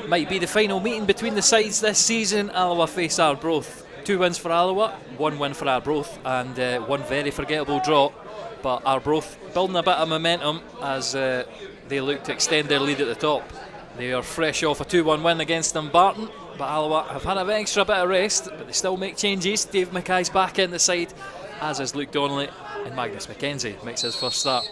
Might be the final meeting between the sides this season. Alloa face Arbroath. 2 wins for Alloa, 1 win for Arbroath, and 1 very forgettable draw. But Arbroath building a bit of momentum as they look to extend their lead at the top. They are fresh off a 2-1 win against Dumbarton, but Alloa have had an extra bit of rest, but they still make changes. Dave Mackay's back in the side, as is Luke Donnelly, and Magnus McKenzie makes his first start.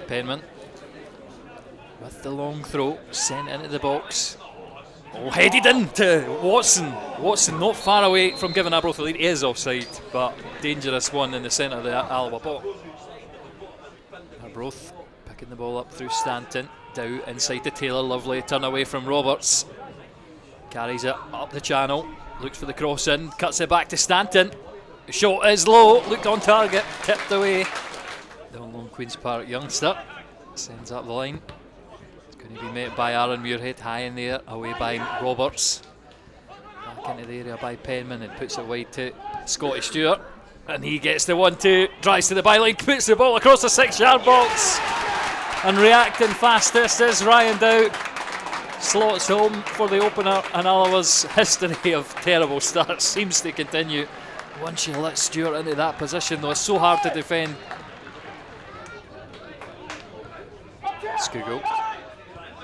Penman with the long throw, sent into the box. Oh, headed into Watson. Watson not far away from giving Arbroath the lead. He is offside, but dangerous one in the centre of the Alloa box. Arbroath picking the ball up through Stanton. Dow inside to Taylor. Lovely turn away from Roberts. Carries it up the channel. Looks for the cross in. Cuts it back to Stanton. The shot is low. Looked on target. Tipped away. The unknown Queen's Park youngster sends up the line. It's going to be met by Aaron Muirhead, high in the air, away by Roberts. Back into the area by Penman and puts it wide to Scotty Stewart. And he gets the 1-2, drives to the byline, puts the ball across the 6-yard box. And reacting fastest is Ryan Dow. Slots home for the opener, and Alloa's history of terrible starts seems to continue. Once you let Stewart into that position, though, it's so hard to defend. Skugel.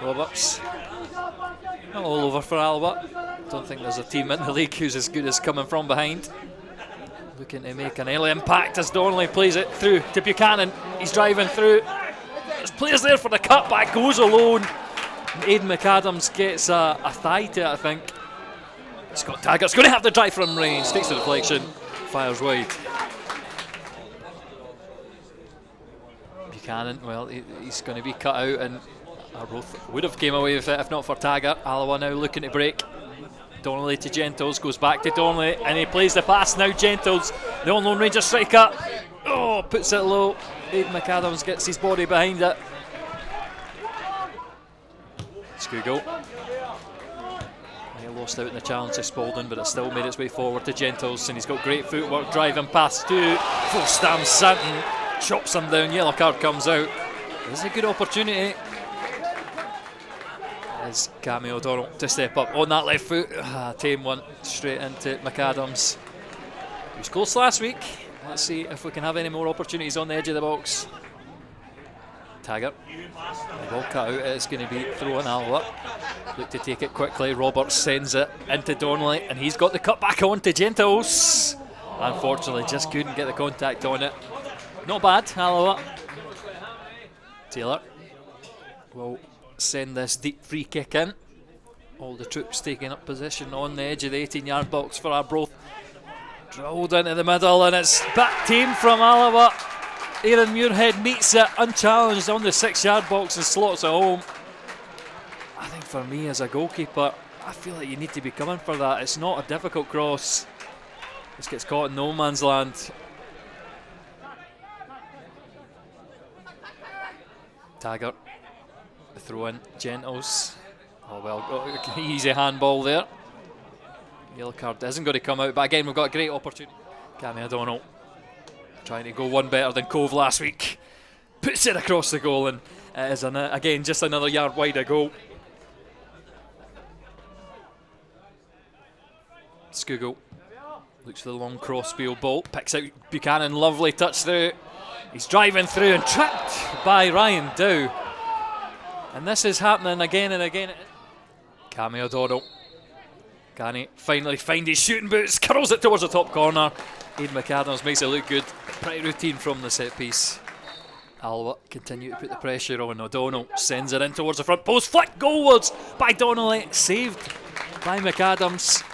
Roberts. Not all over for Alloa. Don't think there's a team in the league who's as good as coming from behind. Looking to make an early impact as Donnelly plays it through to Buchanan. He's driving through. There's players there for the cutback, goes alone. Aidan McAdams gets a thigh to it, I think. Scott Taggart's going to have to drive from range. Takes the deflection, fires wide. Buchanan, well, he's going to be cut out, and Arbroath would have came away with it if not for Taggart. Alloa now looking to break. Donnelly to Gentles, goes back to Donnelly, and he plays the pass now. Gentles, the unknown Ranger striker. Oh, puts it low. Aidan McAdams gets his body behind it. Skugel. He lost out in the challenge to Spalding, but it still made its way forward to Gentles, and he's got great footwork driving past to full stamp Santon. Chops him down, yellow card comes out. There's a good opportunity. As Cammy O'Donnell to step up on that left foot. Tame one straight into McAdams. He was close last week. Let's see if we can have any more opportunities on the edge of the box. Taggart. The ball cut out. It's going to be thrown Alloa. Look to take it quickly. Roberts sends it into Donnelly, and he's got the cut back on to Gentles. Unfortunately, just couldn't get the contact on it. Not bad, Alloa. Taylor will send this deep free kick in. All the troops taking up position on the edge of the 18-yard box for Arbroath. Drilled into the middle, and it's back team from Alloa. Aaron Muirhead meets it unchallenged on the 6-yard box and slots it home. I think for me as a goalkeeper, I feel like you need to be coming for that. It's not a difficult cross. This gets caught in no man's land. Taggart, the throw in, Gentles. Oh well, easy handball there. Yellow card isn't going to come out, but again we've got a great opportunity. Cammy O'Donnell trying to go one better than Cove last week. Puts it across the goal, and it is again just another yard wide of goal. Skugel looks for the long crossfield ball, picks out Buchanan, lovely touch through. He's driving through and trapped by Ryan Dow. And this is happening again and again. Cammy O'Donnell. Can he finally find his shooting boots? Curls it towards the top corner. Aidan McAdams makes it look good. Pretty routine from the set piece. Alloa continue to put the pressure on. O'Donnell sends it in towards the front post. Flicked goalwards by Donnelly. Saved by McAdams.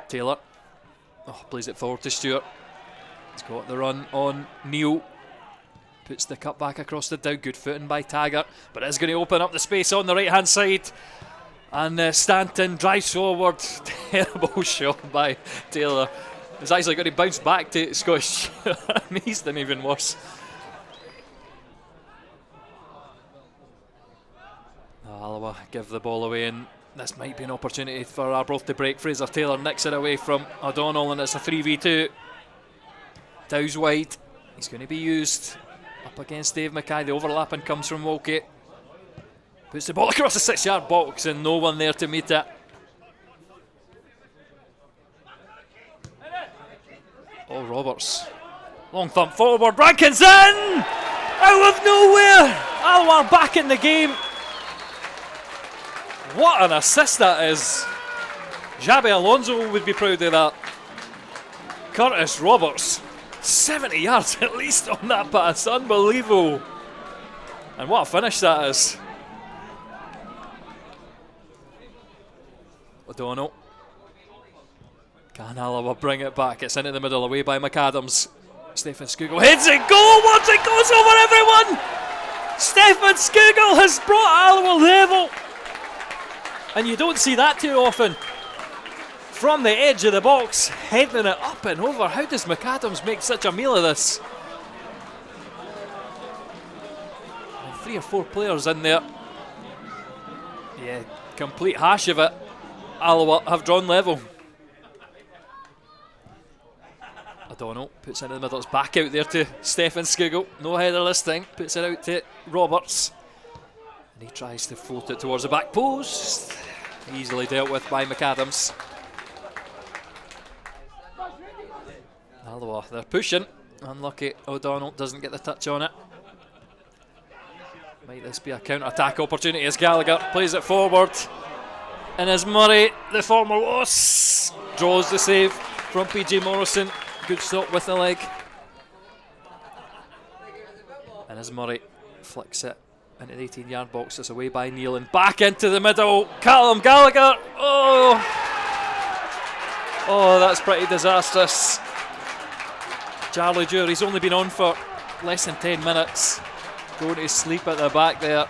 Taylor. Oh, plays it forward to Stewart. He's got the run on Neil. Puts the cut back across the Dow. Good footing by Taggart, but it's going to open up the space on the right hand side. And Stanton drives forward. Terrible shot by Taylor. It's actually going to bounce back to Scottish. He's done even worse. Alloa give the ball away, and this might be an opportunity for Arbroath to break. Fraser Taylor nicks it away from O'Donnell, and it's a 3v2. Dow's wide. He's going to be used up against Dave Mackay. The overlapping comes from Wilkie. Puts the ball across the 6-yard box and no one there to meet it. Oh, Roberts. Long thump forward. Brankins in! Out of nowhere! Alloa back in the game. What an assist that is. Xabi Alonso would be proud of that. Curtis Roberts. 70 yards at least on that pass. Unbelievable. And what a finish that is. O'Donnell. Can Alloa bring it back? It's into the middle, away by McAdams. Stefan Skugel heads it, goal once it goes over everyone! Stefan Skugel has brought Alloa level. And you don't see that too often. From the edge of the box, heading it up and over. How does McAdams make such a meal of this? And 3 or 4 players in there. Yeah, complete hash of it. Alloa have drawn level. O'Donnell puts it in the middle. It's back out there to Stefan Skugel. No header this time. Puts it out to Roberts. And he tries to float it towards the back post. Easily dealt with by McAdams. Alloa, they're pushing. Unlucky O'Donnell doesn't get the touch on it. Might this be a counter-attack opportunity as Gallagher plays it forward. And as Murray, the former loss, draws the save from PJ Morrison. Good stop with the leg. And as Murray flicks it into the 18-yard box, it's away by Neil and back into the middle. Callum Gallagher. Oh, that's pretty disastrous. Charlie Dewar, he's only been on for less than 10 minutes. Going to sleep at the back there.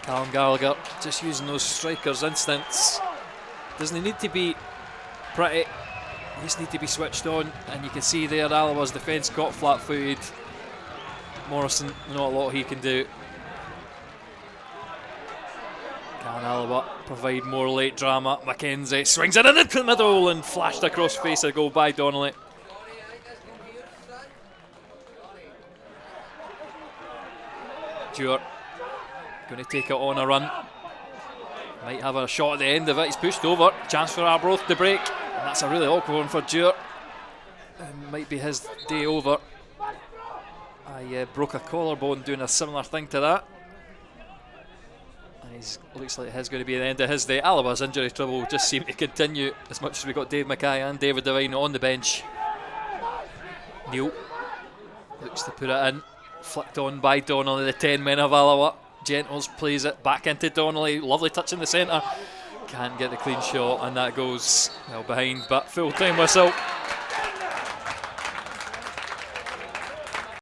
Callum Gallagher just using those strikers' instincts. Doesn't need to be pretty. He just need to be switched on, and you can see there Alloa's defence got flat-footed. Morrison, not a lot he can do. Can Alloa provide more late drama? Mackenzie swings it into the middle and flashed across face a goal by Donnelly. Dewar going to take it on a run. Might have a shot at the end of it. He's pushed over. Chance for Arbroath to break. And that's a really awkward one for Dewar. Might be his day over. I broke a collarbone doing a similar thing to that. And looks like it's going to be the end of his day. Alloa's injury trouble just seemed to continue as much as we got Dave Mackay and David Devine on the bench. Neil looks to put it in. Flicked on by Donnelly, the 10 men of Alloa. Gentles plays it back into Donnelly. Lovely touch in the centre. Can't get the clean shot, and that goes well behind, but full time whistle.